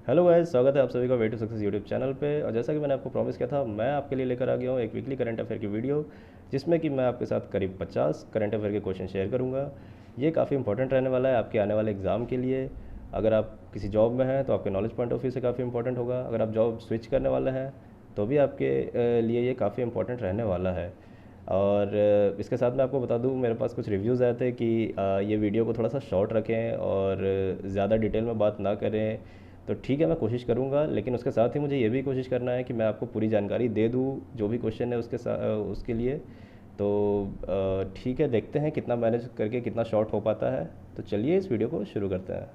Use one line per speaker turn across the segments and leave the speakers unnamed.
Hello guys, स्वागत है आप सभी का way to success YouTube channel पे। और जैसा कि मैंने आपको प्रॉमिस किया था, मैं आपके लिए लेकर आ गया हूँ एक वीकली करंट अफेयर की वीडियो, जिसमें कि मैं आपके साथ करीब 50 करंट अफेयर के क्वेश्चन शेयर करूँगा। ये काफ़ी इंपॉर्टेंट रहने वाला है आपके आने वाले एग्ज़ाम के लिए। अगर आप किसी जॉब में हैं तो आपके नॉलेज पॉइंट ऑफ व्यू से काफ़ी इंपॉर्टेंट होगा। अगर आप जॉब स्विच करने वाले हैं तो भी आपके लिए ये काफ़ी इंपॉर्टेंट रहने वाला है। और इसके साथ मैं आपको बता दूं, मेरे पास कुछ रिव्यूज़ आए थे कि ये वीडियो को थोड़ा सा शॉर्ट रखें और ज़्यादा डिटेल में बात ना करें। तो ठीक है, मैं कोशिश करूँगा, लेकिन उसके साथ ही मुझे ये भी कोशिश करना है कि मैं आपको पूरी जानकारी दे दूँ जो भी क्वेश्चन है उसके लिए। तो ठीक है, देखते हैं कितना मैनेज करके कितना शॉर्ट हो पाता है। तो चलिए इस वीडियो को शुरू करते हैं।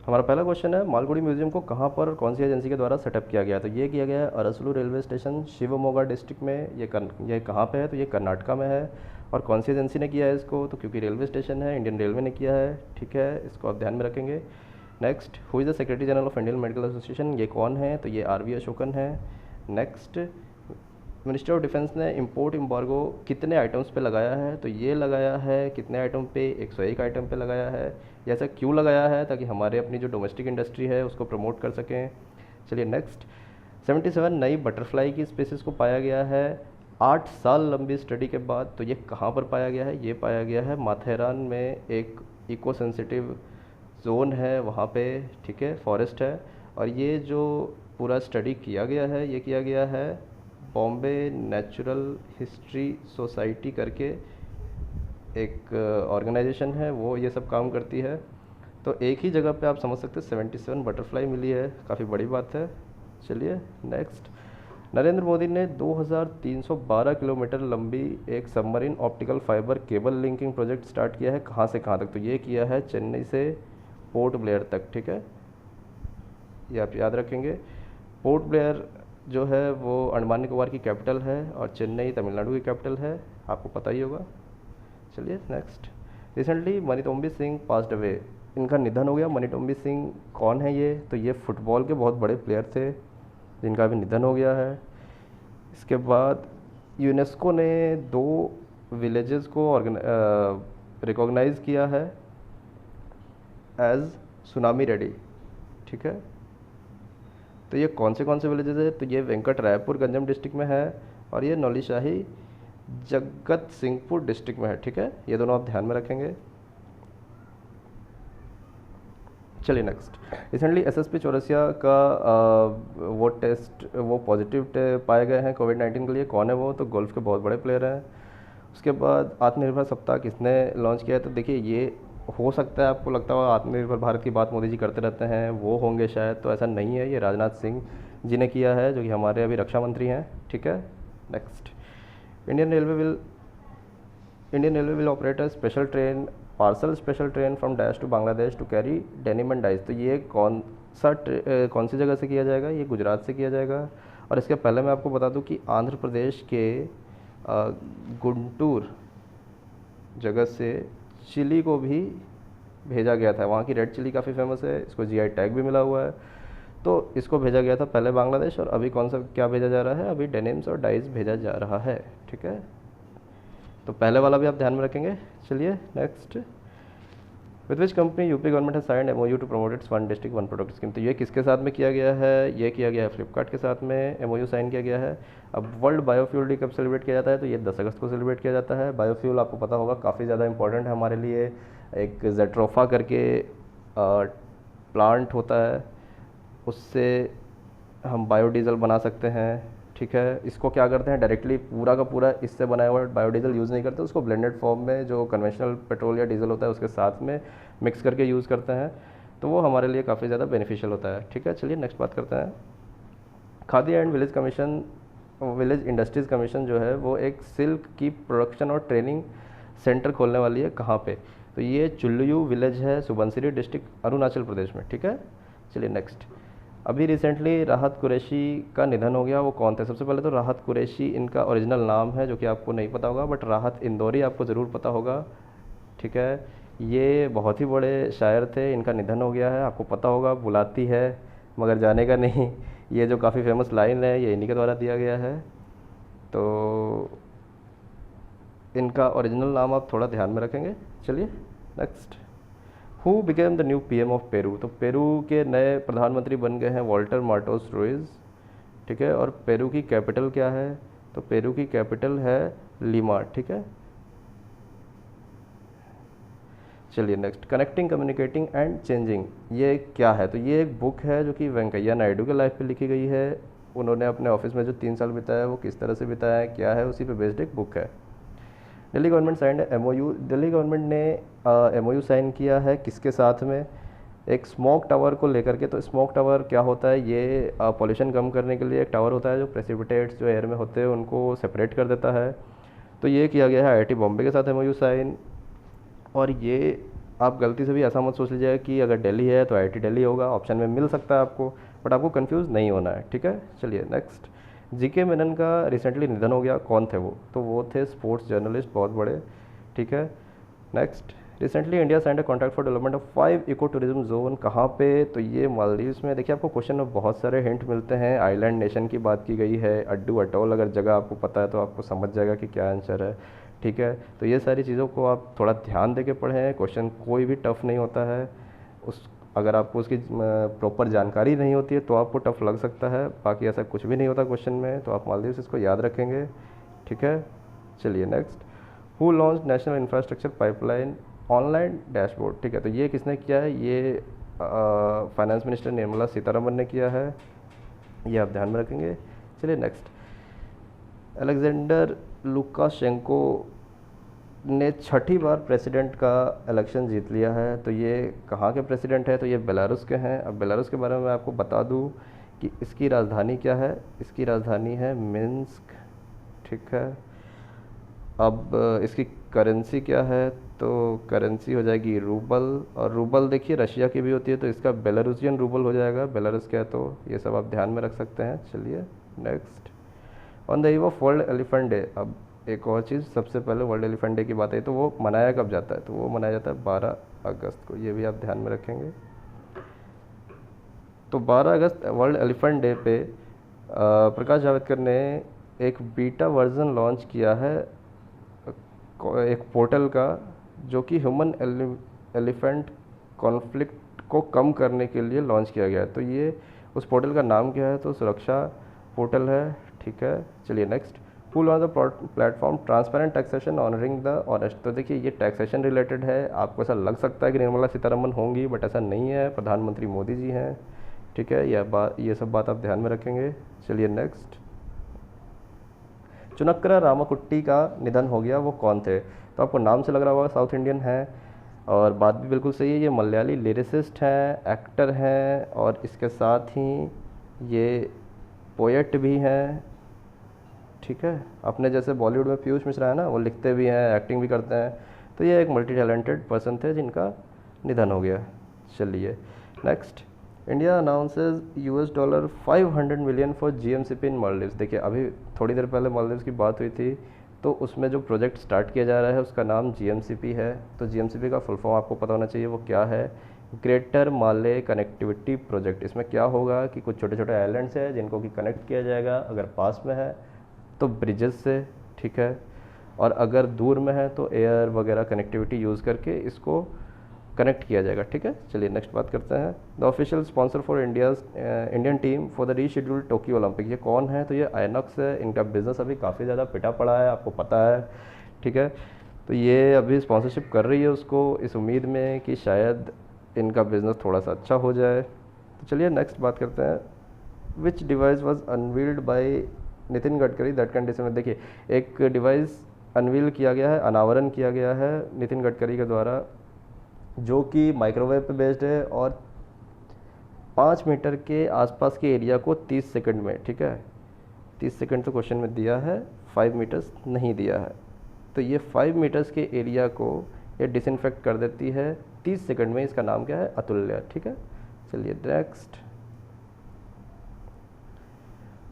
हमारा पहला क्वेश्चन है, मालगुडी म्यूजियम को कहाँ पर और कौन सी एजेंसी के द्वारा सेटअप किया गया? तो ये किया गया है अरसलू रेलवे स्टेशन, शिवमोगा डिस्ट्रिक्ट में। ये कहाँ पे है? तो ये कर्नाटका में है। और कौन सी एजेंसी ने किया है इसको? तो क्योंकि रेलवे स्टेशन है, इंडियन रेलवे ने किया है। ठीक है, इसको आप ध्यान में रखेंगे। Next, who is the secretary general of Indian medical association? ये कौन है? तो ये आर वी अशोकन है। नेक्स्ट, मिनिस्ट्री ऑफ डिफेंस ने इंपोर्ट एम्बार्गो कितने आइटम्स पे लगाया है? तो ये लगाया है कितने आइटम पे? 101 आइटम पे लगाया है। ये ऐसा क्यों लगाया है? ताकि हमारे अपनी जो डोमेस्टिक इंडस्ट्री है उसको प्रमोट कर सकें। चलिए नेक्स्ट, 77 नई बटरफ्लाई की स्पीसीज़ को पाया गया है 8 साल लंबी स्टडी के बाद। तो ये कहाँ पर पाया गया है? ये पाया गया है माथेरान में, एक इको सेंसिटिव जोन है वहाँ पे। ठीक है, फॉरेस्ट है। और ये जो पूरा स्टडी किया गया है, ये किया गया है बॉम्बे नेचुरल हिस्ट्री सोसाइटी करके एक ऑर्गेनाइजेशन है, वो ये सब काम करती है। तो एक ही जगह पे आप समझ सकते हैं 77 बटरफ्लाई मिली है, काफ़ी बड़ी बात है। चलिए नेक्स्ट, नरेंद्र मोदी ने 2312 किलोमीटर लंबी एक submarine optical fibre cable linking project start किया है। कहाँ से कहाँ तक? तो ये किया है चेन्नई से पोर्ट ब्लेयर तक। ठीक है, ये आप याद रखेंगे। पोर्ट ब्लेयर जो है वो अंडमान निकोबार की कैपिटल है और चेन्नई तमिलनाडु की कैपिटल है, आपको पता ही होगा। चलिए next, recently Manitombi Singh passed away, इनका निधन हो गया। मनीटोम्बी सिंह कौन है ये? तो ये फुटबॉल के बहुत बड़े प्लेयर थे जिनका अभी निधन हो गया है। इसके बाद यूनेस्को ने 2 विलेजेस को रिकॉग्नाइज़ किया है एज सुनामी रेडी। ठीक है, तो ये कौन से विलेजेस है? तो ये वेंकट रायपुर गंजम डिस्ट्रिक्ट में है और ये नौलीशाही जगत सिंहपुर डिस्ट्रिक्ट में है। ठीक है, ये दोनों आप ध्यान में रखेंगे। चलिए नेक्स्ट, रिसेंटली एसएसपी चौरसिया का वो पॉजिटिव पाए गए हैं कोविड-19 के लिए। कौन है वो? तो गोल्फ के बहुत बड़े प्लेयर हैं। उसके बाद आत्मनिर्भर सप्ताह किसने लॉन्च किया है? तो देखिए, ये हो सकता है आपको लगता हो आत्मनिर्भर भारत की बात मोदी जी करते रहते हैं, वो होंगे शायद, तो ऐसा नहीं है। ये राजनाथ सिंह जी ने किया है, जो कि हमारे अभी रक्षा मंत्री हैं। ठीक है, next, Indian railway will Indian railway will operate a special train, parcel special train from dash to Bangladesh to carry denim and dyes. तो ये कौन सी जगह से किया जाएगा? ये गुजरात से किया जाएगा। और इसके पहले मैं आपको बता दूं कि आंध्र प्रदेश के गुंटूर जगह से चिली को भी भेजा गया था। वहाँ की रेड चिली काफ़ी फेमस है, इसको जीआई टैग भी मिला हुआ है। तो इसको भेजा गया था पहले बांग्लादेश, और अभी कौन सा क्या भेजा जा रहा है? अभी डेनिम्स और डाइज भेजा जा रहा है। ठीक है, तो पहले वाला भी आप ध्यान में रखेंगे। चलिए next, with which company UP government है signed MoU to promote its one district one product scheme? तो ये किसके साथ में किया गया है? ये किया गया है फ्लिपकार्ट के साथ में, एमओयू साइन किया गया है। अब वर्ल्ड बायोफ्यूल डे कब सेलिब्रेट किया जाता है? तो ये 10 अगस्त को सेलिब्रेट किया जाता है। बायोफ्यूल आपको पता होगा काफ़ी ज़्यादा इंपॉर्टेंट है हमारे लिए। एक जेट्रोफा करके प्लांट होता है, उससे हम बायोडीज़ल बना सकते हैं। ठीक है, इसको क्या करते हैं, डायरेक्टली पूरा का पूरा इससे बनाया हुआ बायोडीज़ल यूज़ नहीं करते, उसको ब्लेंडेड फॉर्म में जो कन्वेंशनल पेट्रोल या डीजल होता है उसके साथ में मिक्स करके यूज़ करते हैं। तो वो हमारे लिए काफ़ी ज़्यादा बेनिफिशियल होता है। ठीक है, चलिए नेक्स्ट बात करते हैं। Khadi and village industries commission जो है वो एक सिल्क की प्रोडक्शन और ट्रेनिंग सेंटर खोलने वाली है। कहाँ पे? तो ये चुल्लू विलेज है, सुबनसिरी डिस्ट्रिक्ट, अरुणाचल प्रदेश में। ठीक है, चलिए नेक्स्ट, अभी रिसेंटली राहत कुरैशी का निधन हो गया। वो कौन थे? सबसे पहले तो राहत कुरैशी इनका ओरिजिनल नाम है, जो कि आपको नहीं पता होगा, बट राहत इंदौरी आपको ज़रूर पता होगा। ठीक है, ये बहुत ही बड़े शायर थे, इनका निधन हो गया है। आपको पता होगा, बुलाती है मगर जाने का नहीं, ये जो काफ़ी फेमस लाइन है ये इन्हीं के द्वारा दिया गया है। तो इनका ओरिजिनल नाम आप थोड़ा ध्यान में रखेंगे। चलिए next, who became the new PM of Peru, तो पेरू के नए प्रधानमंत्री बन गए हैं वॉल्टर मार्टोस रुइज, ठीक है। और पेरू की कैपिटल क्या है, तो पेरू की कैपिटल है लीमा, ठीक है। चलिए next, connecting communicating and changing, ये क्या है, तो ये एक बुक है जो कि वेंकैया नायडू के लाइफ पे लिखी गई है। उन्होंने अपने ऑफिस में जो 3 साल बिताया वो किस तरह से बिताया है, क्या है, उसी पे बेस्ड एक बुक है। Delhi government signed MOU, Delhi government ने एमओयू साइन किया है किसके साथ में, एक स्मोक टावर को लेकर के। तो स्मोक टावर क्या होता है, ये पॉल्यूशन कम करने के लिए एक टावर होता है जो प्रेसिपिटेट्स जो एयर में होते हैं उनको सेपरेट कर देता है। तो ये किया गया है आईआईटी बॉम्बे के साथ एमओयू साइन। और ये आप गलती से भी ऐसा मत सोच लीजिएगा कि अगर दिल्ली है तो आईआईटी दिल्ली होगा, ऑप्शन में मिल सकता है आपको, बट आपको कंफ्यूज नहीं होना है, ठीक है। चलिए नेक्स्ट, जीके मेनन का रिसेंटली निधन हो गया, कौन थे वो, तो वो थे स्पोर्ट्स जर्नलिस्ट बहुत बड़े, ठीक है। Next, recently India signed a contract for development of 5 eco tourism zone, कहाँ पे, तो ये मालदीव्स में। देखिए आपको क्वेश्चन में बहुत सारे हिंट मिलते हैं, आइलैंड नेशन की बात की गई है, अड्डू अटोल, अगर जगह आपको पता है तो आपको समझ जाएगा कि क्या आंसर है, ठीक है। तो ये सारी चीज़ों को आप थोड़ा ध्यान दे के पढ़ें, क्वेश्चन कोई भी टफ नहीं होता है। उस अगर आपको उसकी प्रॉपर जानकारी नहीं होती है तो आपको टफ लग सकता है, बाकी ऐसा कुछ भी नहीं होता क्वेश्चन में, तो आप मालदीव्स इसको याद रखेंगे, ठीक है। चलिए next, who launch national infrastructure pipeline online dashboard, ठीक है। तो ये किसने किया है, ये फाइनेंस मिनिस्टर निर्मला सीतारमन ने किया है, ये आप ध्यान में रखेंगे। चलिए नेक्स्ट, अलेक्जेंडर लुकाशेंको ने 6ठी बार प्रेसिडेंट का इलेक्शन जीत लिया है। तो ये कहाँ के प्रेसिडेंट है, तो ये बेलारूस के हैं। अब बेलारूस के बारे में मैं आपको बता दूं कि इसकी राजधानी क्या है, इसकी राजधानी है मिन्स्क, ठीक है। अब इसकी करेंसी क्या है, तो करेंसी हो जाएगी रूबल, और रूबल देखिए रशिया की भी होती है तो इसका बेलारूसियन रूबल हो जाएगा, बेलारूस क्या है, तो ये सब आप ध्यान में रख सकते हैं। चलिए next, on the eve of world elephant day, अब एक और चीज़, सबसे पहले वर्ल्ड एलिफेंट डे की बात है तो वो मनाया कब जाता है, तो वो मनाया जाता है 12 अगस्त को, ये भी आप ध्यान में रखेंगे। तो 12 अगस्त वर्ल्ड एलिफेंट डे पे प्रकाश जावड़ेकर ने एक बीटा वर्जन लॉन्च किया है एक पोर्टल का, जो कि ह्यूमन एलिफेंट कॉन्फ्लिक्ट को कम करने के लिए लॉन्च किया गया है। तो ये उस पोर्टल का नाम क्या है, तो सुरक्षा पोर्टल है, ठीक है। चलिए next, who launch the platform transparent taxation honouring the honest, तो देखिए ये टैक्सेशन रिलेटेड है, आपको ऐसा लग सकता है कि निर्मला सीतारमन होंगी, बट ऐसा नहीं है, प्रधानमंत्री मोदी जी हैं, ठीक है। ये सब बात आप ध्यान में रखेंगे। चलिए नेक्स्ट, चुनक्करा रामाकुट्टी का निधन हो गया, वो कौन थे, तो आपको नाम से लग रहा होगा साउथ इंडियन है, और बात भी बिल्कुल सही है, ये मलयाली लिरिसिस्ट हैं, एक्टर हैं, और इसके साथ ही ये पोएट भी हैं, ठीक है। अपने जैसे बॉलीवुड में पीयूष मिश्रा है ना, वो लिखते भी हैं, एक्टिंग भी करते हैं, तो ये एक मल्टी टैलेंटेड पर्सन थे जिनका निधन हो गया। चलिए next, India announces $500 million for GMCP in Maldives, देखिए अभी थोड़ी देर पहले मालदीव्स की बात हुई थी, तो उसमें जो प्रोजेक्ट स्टार्ट किया जा रहा है उसका नाम जीएमसीपी है। तो जीएमसीपी का फुल फॉर्म आपको पता होना चाहिए, वो क्या है, ग्रेटर माले कनेक्टिविटी प्रोजेक्ट। इसमें क्या होगा कि कुछ छोटे छोटे आइलैंड्स हैं जिनको कि कनेक्ट किया जाएगा, अगर पास में है तो ब्रिजेस से, ठीक है, और अगर दूर में है तो एयर वगैरह कनेक्टिविटी यूज़ करके इसको कनेक्ट किया जाएगा, ठीक है। चलिए नेक्स्ट बात करते हैं, the official sponsor for Indian team for the rescheduled Tokyo Olympic, ये कौन है, तो ये आइनॉक्स है। इनका बिजनेस अभी काफ़ी ज़्यादा पिटा पड़ा है, आपको पता है, ठीक है। तो ये अभी स्पॉन्सरशिप कर रही है उसको, इस उम्मीद में कि शायद इनका बिजनेस थोड़ा सा अच्छा हो जाए। तो चलिए नेक्स्ट बात करते हैं, विच device was unveiled by Nitin Gadkari that can dismiss, देखिए एक डिवाइस अनवील किया गया है, अनावरण किया गया है नितिन गडकरी के द्वारा, जो कि माइक्रोवेव पे बेस्ड है और 5 मीटर के आसपास के एरिया को 30 सेकंड में, ठीक है, 30 सेकंड तो क्वेश्चन में दिया है, 5 मीटर्स नहीं दिया है, तो ये 5 मीटर्स के एरिया को ये डिसइंफेक्ट कर देती है 30 सेकंड में। इसका नाम क्या है, अतुल्य, ठीक है। चलिए next,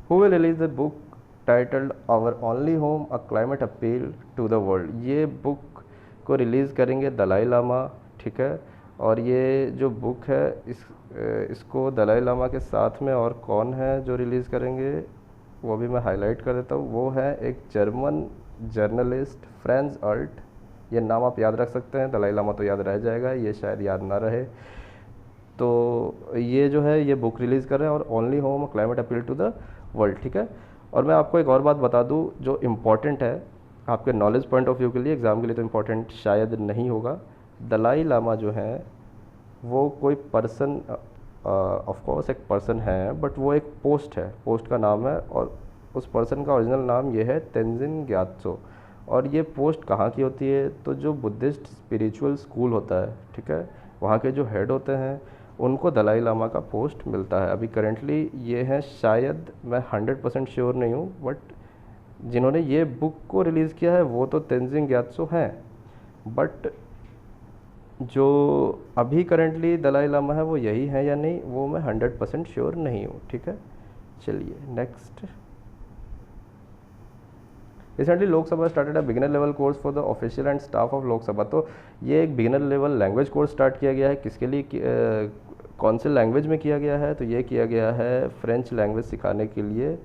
who will release the book titled our only home a climate appeal to the world, ये बुक को रिलीज़ करेंगे दलाई लामा, ठीक है। और ये जो बुक है इसको दलाई लामा के साथ में और कौन है जो रिलीज़ करेंगे, वो भी मैं हाईलाइट कर देता हूँ, वो है एक जर्मन जर्नलिस्ट फ्रांज अल्ट, ये नाम आप याद रख सकते हैं, दलाई लामा तो याद रह जाएगा, ये शायद याद ना रहे। तो ये जो है ये बुक रिलीज़ कर रहे हैं और only home climate appeal to the world, ठीक है। और मैं आपको एक और बात बता दूं जो इम्पॉर्टेंट है आपके नॉलेज पॉइंट ऑफ व्यू के लिए, एग्ज़ाम के लिए तो इम्पॉर्टेंट शायद नहीं होगा। दलाई लामा जो है वो कोई पर्सन, ऑफ कोर्स एक पर्सन है, बट वो एक पोस्ट है, पोस्ट का नाम है, और उस पर्सन का ओरिजिनल नाम ये है तेंजिन ग्यात्सो। और ये पोस्ट कहाँ की होती है, तो जो बुद्धिस्ट स्पिरिचुअल स्कूल होता है, ठीक है, वहाँ के जो हेड होते हैं उनको दलाई लामा का पोस्ट मिलता है। अभी करेंटली ये हैं, शायद मैं 100% श्योर नहीं हूँ, बट जिन्होंने ये बुक को रिलीज़ किया है वो तो तेंजिन ग्यात्सो हैं, बट जो अभी करेंटली दलाई लामा है वो यही है या नहीं वो मैं 100% श्योर नहीं हूँ, ठीक है। चलिए next. Recently Lok Sabha started a beginner level course for the official and staff of Lok Sabha. तो ये एक beginner level language course start किया गया है, किसके लिए कौन से लैंग्वेज में किया गया है, तो ये किया गया है फ्रेंच लैंग्वेज सिखाने के लिए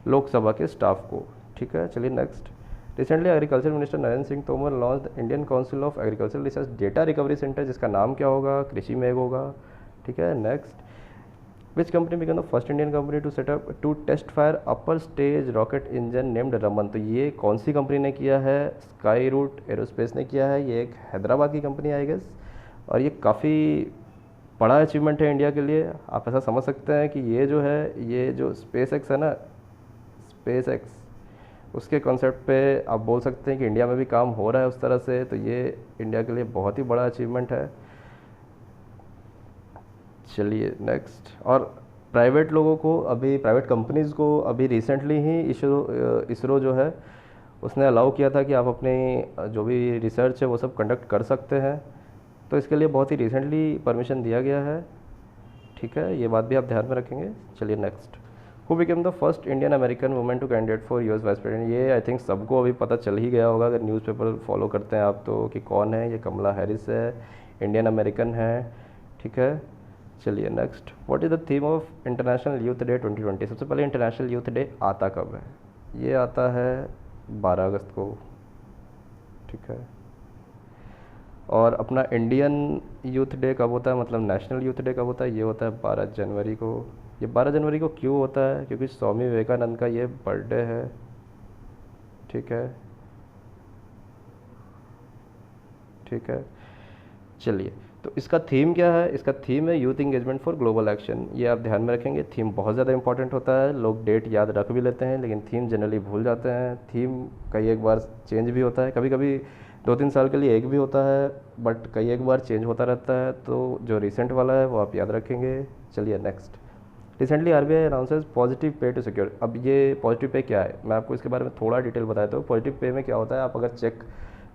लोकसभा के स्टाफ को, ठीक है। चलिए next. Recently agriculture minister Narendra Singh Tomar launch the Indian Council of Agriculture Research data recovery centre, जिसका नाम क्या होगा, कृषि मेघ होगा, ठीक है। Next. Which company become the first Indian company to set up to test fire upper stage rocket engine named Raman. तो ये कौन सी कंपनी ने किया है, स्काई रूट एरोस्पेस ने किया है, ये एक हैदराबाद की कंपनी आई गेस, और ये काफ़ी बड़ा अचीवमेंट है इंडिया के लिए। आप ऐसा समझ सकते हैं कि ये जो है, ये जो स्पेस एक्स है ना, स्पेस एक्स, उसके कॉन्सेप्ट पे आप बोल सकते हैं कि इंडिया में भी काम हो रहा है उस तरह से, तो ये इंडिया के लिए बहुत ही बड़ा अचीवमेंट है। चलिए नेक्स्ट। और प्राइवेट लोगों को अभी, प्राइवेट कंपनीज़ को अभी रिसेंटली ही इसरो जो है उसने अलाउ किया था कि आप अपनी जो भी रिसर्च है वो सब कंडक्ट कर सकते हैं, तो इसके लिए बहुत ही रिसेंटली परमिशन दिया गया है, ठीक है, ये बात भी आप ध्यान में रखेंगे। चलिए next. Who became the first Indian American women to candidate for US vice president. ये आई थिंक सबको अभी पता चल ही गया होगा अगर न्यूज़पेपर फॉलो करते हैं आप तो, कि कौन है, ये कमला हैरिस है, इंडियन अमेरिकन है, ठीक है। चलिए next. What is the theme of international youth day 2020। सबसे पहले इंटरनेशनल यूथ डे आता कब है, ये आता है 12 अगस्त को, ठीक है। और अपना इंडियन यूथ डे कब होता है, मतलब नेशनल यूथ डे कब होता है, ये होता है 12 जनवरी को। ये 12 जनवरी को क्यों होता है, क्योंकि स्वामी विवेकानंद का ये बर्थडे है, ठीक है, ठीक है। चलिए, तो इसका थीम क्या है, इसका थीम है youth engagement for global action. ये आप ध्यान में रखेंगे, थीम बहुत ज़्यादा इंपॉर्टेंट होता है। लोग डेट याद रख भी लेते हैं लेकिन थीम जनरली भूल जाते हैं। थीम कई एक बार चेंज भी होता है, कभी कभी 2-3 साल के लिए एक भी होता है, बट कई एक बार चेंज होता रहता है, तो जो रिसेंट वाला है वो आप याद रखेंगे। चलिए next. Recently RBI announces positive pay to secure. अब ये पॉजिटिव पे क्या है, मैं आपको इसके बारे में थोड़ा डिटेल बताया। तो पॉजिटिव पे में क्या होता है, आप अगर चेक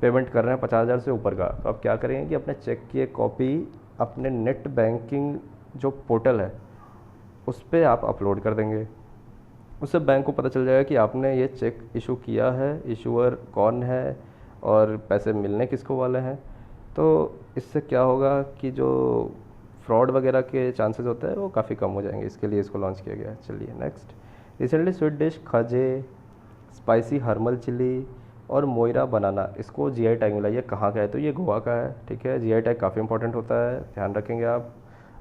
पेमेंट कर रहे हैं 50,000 से ऊपर का, तो आप क्या करेंगे कि अपने चेक की एक कॉपी अपने नेट बैंकिंग जो पोर्टल है उस पर आप अपलोड कर देंगे। उससे बैंक को पता चल जाएगा कि आपने ये चेक इशू किया है, इशूअर कौन है और पैसे मिलने किसको वाले हैं। तो इससे क्या होगा कि जो फ्रॉड वगैरह के चांसेस होते हैं वो काफ़ी कम हो जाएंगे, इसके लिए इसको लॉन्च किया गया है। चलिए नेक्स्ट। रिसेंटली स्वीट डिश खाजे, स्पाइसी हर्मल चिली और मोइरा बनाना, इसको जीआई टैग मिला। ये कहाँ का है, तो ये गोवा का है, ठीक है। जीआई टैग काफ़ी इंपॉर्टेंट होता है, ध्यान रखेंगे आप।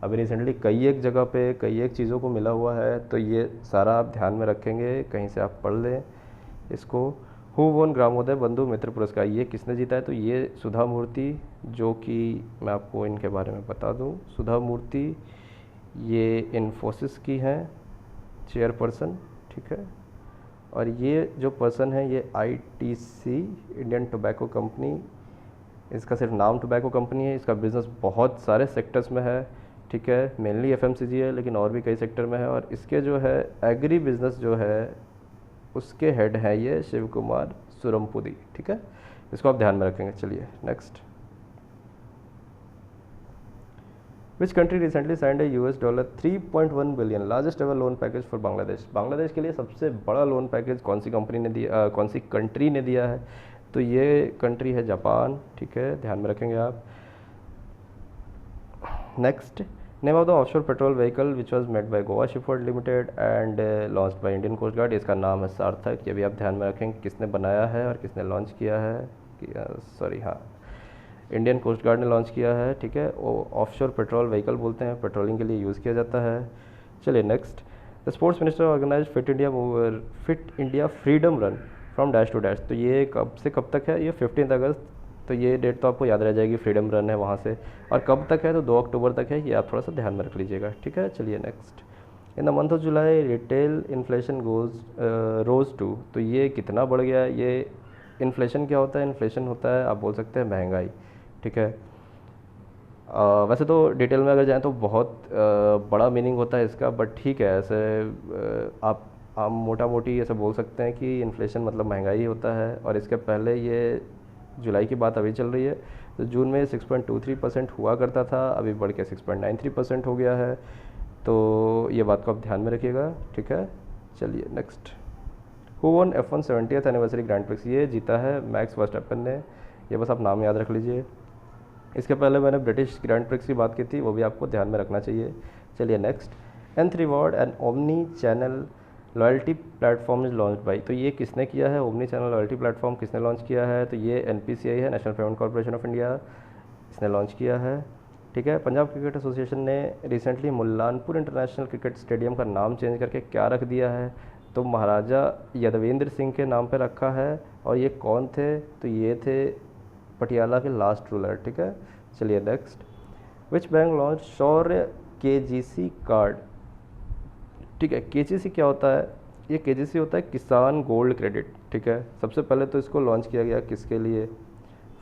अभी रिसेंटली कई एक जगह पे कई एक चीज़ों को मिला हुआ है, तो ये सारा आप ध्यान में रखेंगे, कहीं से आप पढ़ लें इसको। हु वोन ग्रामोदय बंधु मित्र पुरस्कार, ये किसने जीता है, तो ये सुधा मूर्ति, जो कि मैं आपको इनके बारे में बता दूं। सुधा मूर्ति ये इन्फोसिस की हैं चेयरपर्सन, ठीक है। और ये जो पर्सन है ये आईटीसी, इंडियन टोबैको कंपनी, इसका सिर्फ नाम टोबैको कंपनी है, इसका बिज़नेस बहुत सारे सेक्टर्स में है, ठीक है। मेनली एफएमसीजी है लेकिन और भी कई सेक्टर में है। और इसके जो है एग्री बिजनेस जो है उसके हेड है ये शिव कुमार सुरमपुदी, ठीक है, इसको आप ध्यान में रखेंगे। चलिए next. Which country recently signed A $3.1 billion largest ever loan package for Bangladesh. Bangladesh के लिए सबसे बड़ा लोन पैकेज कौन सी कंपनी ने दिया, कौन सी कंट्री ने दिया है, तो ये कंट्री है जापान, ठीक है, ध्यान में रखेंगे आप। Next. Name of the offshore patrol vehicle which was made by Goa shipyard limited and launch by Indian coast guard, इसका नाम है सार्थक। ये भी आप ध्यान में रखेंगे किसने बनाया है और किसने लॉन्च किया है, किया, सॉरी हाँ, इंडियन कोस्ट गार्ड ने लॉन्च किया है, ठीक है। वो ऑफशोर पेट्रोल व्हीकल बोलते हैं, पेट्रोलिंग के लिए यूज़ किया जाता है। चलिए next, the sports minister organise Fit India freedom run from dash to dash. तो ये कब से कब तक है? ये 15 अगस्त, तो ये डेट तो आपको याद रह जाएगी, फ्रीडम रन है वहाँ से। और कब तक है? तो 2 अक्टूबर तक है, ये आप थोड़ा सा ध्यान में रख लीजिएगा, ठीक है। चलिए next, in the month of July retail inflation rose to. तो ये कितना बढ़ गया? ये इन्फ्लेशन क्या होता है? इन्फ्लेशन होता है, आप बोल सकते हैं महंगाई, ठीक है। वैसे तो डिटेल में अगर जाएँ तो बहुत बड़ा मीनिंग होता है इसका, बट ठीक है, ऐसे आप मोटा मोटी ऐसे बोल सकते हैं कि इन्फ्लेशन मतलब महंगाई ही होता है। और इसके पहले ये जुलाई की बात अभी चल रही है, तो जून में 6.23% हुआ करता था, अभी बढ़ के 6.93% हो गया है। तो ये बात को आप ध्यान में रखिएगा, ठीक है। चलिए next, who one F1 70th anniversary grand prix. ये जीता है मैक्स वर्स्टैपन ने, ये बस आप नाम याद रख लीजिए। इसके पहले मैंने ब्रिटिश ग्रैंड प्रिक्स की बात की थी, वो भी आपको ध्यान में रखना चाहिए। चलिए next, Nth reward and omni channel loyalty platform is launch by. तो ये किसने किया है? ओमनी चैनल लॉयल्टी प्लेटफॉर्म किसने लॉन्च किया है? तो ये NPCI है, national payment corporation of India, इसने लॉन्च किया है, ठीक है। पंजाब क्रिकेट एसोसिएशन ने recently Mullanpur international cricket stadium का नाम चेंज करके क्या रख दिया है? तो महाराजा यादवेंद्र सिंह के नाम पर रखा है। और ये कौन थे? तो ये थे पटियाला के लास्ट रूलर, ठीक है। चलिए next, which bank launch Shaurya KGC card. ठीक है, KGC क्या होता है? ये KGC होता है किसान गोल्ड क्रेडिट, ठीक है। सबसे पहले तो इसको लॉन्च किया गया किसके लिए?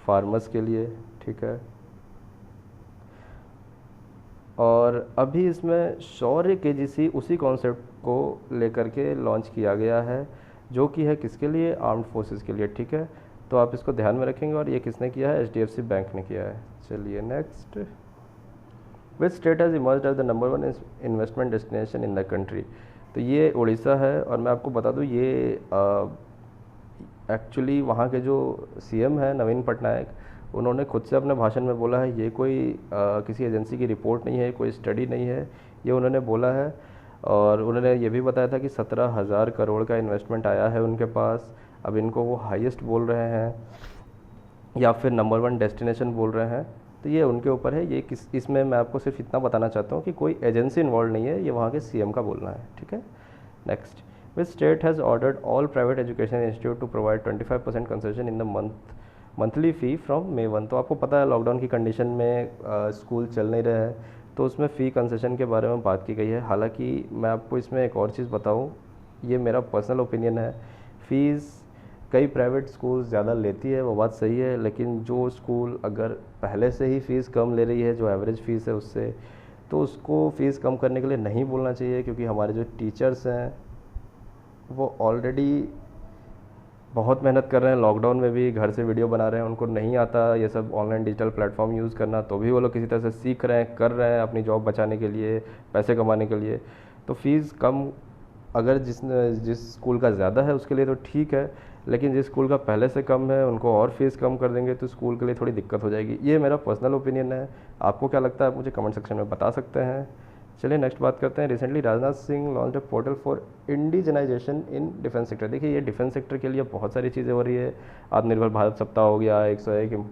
फार्मर्स के लिए, ठीक है। और अभी इसमें शौर्य KGC उसी कॉन्सेप्ट को लेकर के लॉन्च किया गया है, जो कि है किसके लिए? आर्म्ड फोर्सेस के लिए, ठीक है। तो आप इसको ध्यान में रखेंगे। और ये किसने किया है? HDFC बैंक ने किया है। चलिए next, which state has emerged as the number 1 investment destination in the country. तो ये उड़ीसा है। और मैं आपको बता दूँ, ये एक्चुअली वहाँ के जो CM है नवीन पटनायक, उन्होंने खुद से अपने भाषण में बोला है, ये कोई किसी एजेंसी की रिपोर्ट नहीं है, कोई स्टडी नहीं है, ये उन्होंने बोला है। और उन्होंने ये भी बताया था कि 17,000 करोड़ का इन्वेस्टमेंट आया है उनके पास। अब इनको वो हाईएस्ट बोल रहे हैं या फिर नंबर 1 डेस्टिनेशन बोल रहे हैं, तो ये उनके ऊपर है। ये इसमें मैं आपको सिर्फ इतना बताना चाहता हूँ कि कोई एजेंसी इन्वॉल्व नहीं है, ये वहाँ के CM का बोलना है, ठीक है। Next, which state has ordered all private education institute to provide 25% concession in the monthly fee from May 1। तो आपको पता है लॉकडाउन की कंडीशन में स्कूल चल नहीं रहे हैं, तो उसमें फ़ी कंसेशन के बारे में बात की गई है। हालांकि मैं आपको इसमें एक और चीज़ बताऊं, ये मेरा पर्सनल ओपिनियन है, फ़ीस कई प्राइवेट स्कूल ज़्यादा लेती है, वो बात सही है। लेकिन जो स्कूल अगर पहले से ही फ़ीस कम ले रही है, जो एवरेज फ़ीस है उससे, तो उसको फ़ीस कम करने के लिए नहीं बोलना चाहिए। क्योंकि हमारे जो टीचर्स हैं वो ऑलरेडी बहुत मेहनत कर रहे हैं, लॉकडाउन में भी घर से वीडियो बना रहे हैं, उनको नहीं आता ये सब ऑनलाइन डिजिटल प्लेटफॉर्म यूज़ करना, तो भी वो लोग किसी तरह से सीख रहे हैं, कर रहे हैं अपनी जॉब बचाने के लिए, पैसे कमाने के लिए। तो फ़ीस कम अगर जिस स्कूल का ज़्यादा है उसके लिए तो ठीक है, लेकिन जिस स्कूल का पहले से कम है उनको और फीस कम कर देंगे तो स्कूल के लिए थोड़ी दिक्कत हो जाएगी। ये मेरा पर्सनल ओपिनियन है, आपको क्या लगता है आप मुझे कमेंट सेक्शन में बता सकते हैं। चलिए नेक्स्ट बात करते हैं, recently Rajnath Singh launch a portal for indigenisation in defence sector. देखिए ये डिफेंस सेक्टर के लिए बहुत सारी चीज़ें हो रही है, आत्मनिर्भर भारत सप्ताह हो गया, 101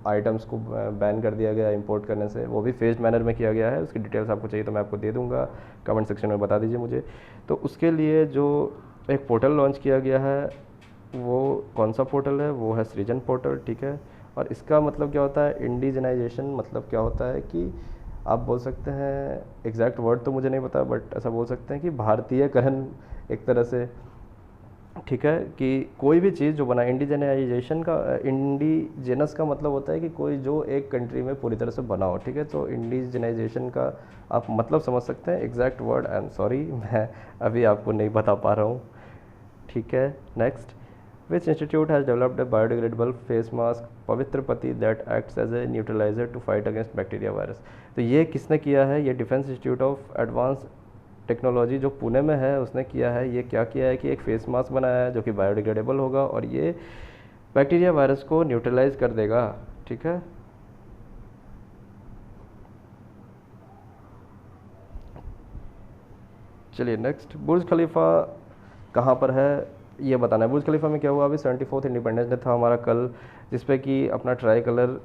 आइटम्स को बैन कर दिया गया इंपोर्ट करने से, वो भी फेस्ड मैनर में किया गया है। उसकी डिटेल्स आपको चाहिए तो मैं आपको दे दूंगा, कमेंट सेक्शन में बता दीजिए मुझे। तो उसके लिए जो एक पोर्टल लॉन्च किया गया है, वो कौन सा पोर्टल है? वो है सृजन पोर्टल, ठीक है। और इसका मतलब क्या होता है? इंडिजनाइजेशन मतलब क्या होता है कि आप बोल सकते हैं, एग्जैक्ट वर्ड तो मुझे नहीं पता, बट ऐसा बोल सकते हैं कि भारतीयकरण एक तरह से, ठीक है। कि कोई भी चीज़ जो बना, इंडिजनाइजेशन का, इंडिजेनस का मतलब होता है कि कोई जो एक कंट्री में पूरी तरह से बना हो, ठीक है। तो इंडिजनाइजेशन का आप मतलब समझ सकते हैं, exact word I am sorry मैं अभी आपको नहीं बता पा रहा हूँ, ठीक है। Next, which institute has developed a biodegradable face mask Pavitra Pati that acts as a neutralizer to fight against bacteria virus. तो ये किसने किया है? ये defence institute of advance technology जो पुणे में है उसने किया है। ये क्या किया है कि एक फेस मास्क बनाया है जो कि बायोडिग्रेडेबल होगा और ये बैक्टीरिया वायरस को न्यूट्रलाइज कर देगा, ठीक है। चलिए नेक्स्ट, बुर्ज खलीफा कहाँ पर है? ये बताना है। बुर्ज खलीफा में क्या हुआ, अभी 74th इंडिपेंडेंस डे था हमारा कल, जिस पे कि अपना ट्राई कलर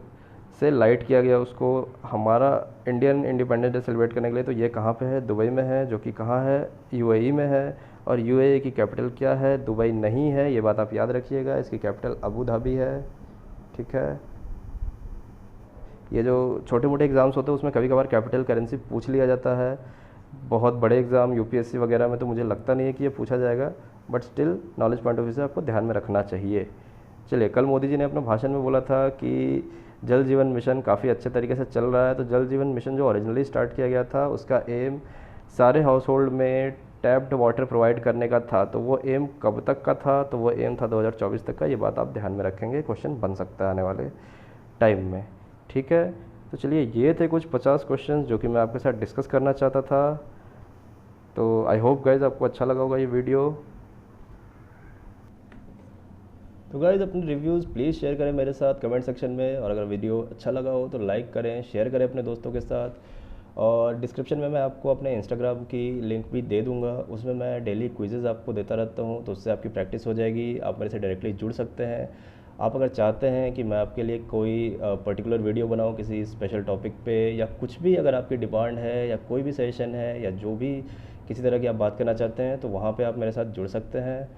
से लाइट किया गया उसको हमारा इंडियन इंडिपेंडेंस डे सेलिब्रेट करने के लिए। तो ये कहाँ पे है, दुबई में है, जो कि कहाँ है, यूएई में है। और यूएई की कैपिटल क्या है, दुबई नहीं है, ये बात आप याद रखिएगा। इसकी कैपिटल अबू धाबी है, ठीक है। ये जो छोटे मोटे एग्ज़ाम्स होते हैं उसमें कभी कभार कैपिटल करेंसी पूछ लिया जाता है। बहुत बड़े एग्ज़ाम यूपीएससी वगैरह में तो मुझे लगता नहीं है कि ये पूछा जाएगा, but still knowledge point of view से आपको ध्यान में रखना चाहिए। चलिए, कल मोदी जी ने अपने भाषण में बोला था कि जल जीवन मिशन काफ़ी अच्छे तरीके से चल रहा है। तो जल जीवन मिशन जो ओरिजिनली स्टार्ट किया गया था उसका एम सारे हाउस होल्ड में टैप्ड वाटर प्रोवाइड करने का था। तो वो एम कब तक का था, तो वो एम था 2024 तक का। ये बात आप ध्यान में रखेंगे, क्वेश्चन बन सकता है आने वाले टाइम में, ठीक है। तो चलिए, ये थे कुछ 50 क्वेश्चन जो कि मैं आपके साथ डिस्कस करना चाहता था। तो आई होप गाइज आपको अच्छा लगा होगा ये वीडियो। तो गाइज अपने रिव्यूज़ प्लीज़ शेयर करें मेरे साथ कमेंट सेक्शन में, और अगर वीडियो अच्छा लगा हो तो लाइक करें, शेयर करें अपने दोस्तों के साथ। और डिस्क्रिप्शन में मैं आपको अपने इंस्टाग्राम की लिंक भी दे दूंगा, उसमें मैं डेली क्विज़ेज़ आपको देता रहता हूँ, तो उससे आपकी प्रैक्टिस हो जाएगी। आप मेरे से डायरेक्टली जुड़ सकते हैं। आप अगर चाहते हैं कि मैं आपके लिए कोई पर्टिकुलर वीडियो बनाऊँ किसी स्पेशल टॉपिक पे, या कुछ भी अगर आपकी डिमांड है, या कोई भी सजेशन है, या जो भी किसी तरह की आप बात करना चाहते हैं, तो वहाँ पे आप मेरे साथ जुड़ सकते हैं,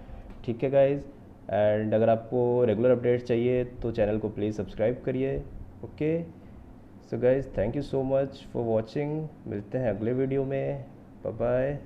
ठीक है गाइज़। एंड अगर आपको रेगुलर अपडेट्स चाहिए तो चैनल को प्लीज़ सब्सक्राइब करिए, okay. So guys, thank you so much for watching. मिलते हैं अगले वीडियो में, बाय बाय।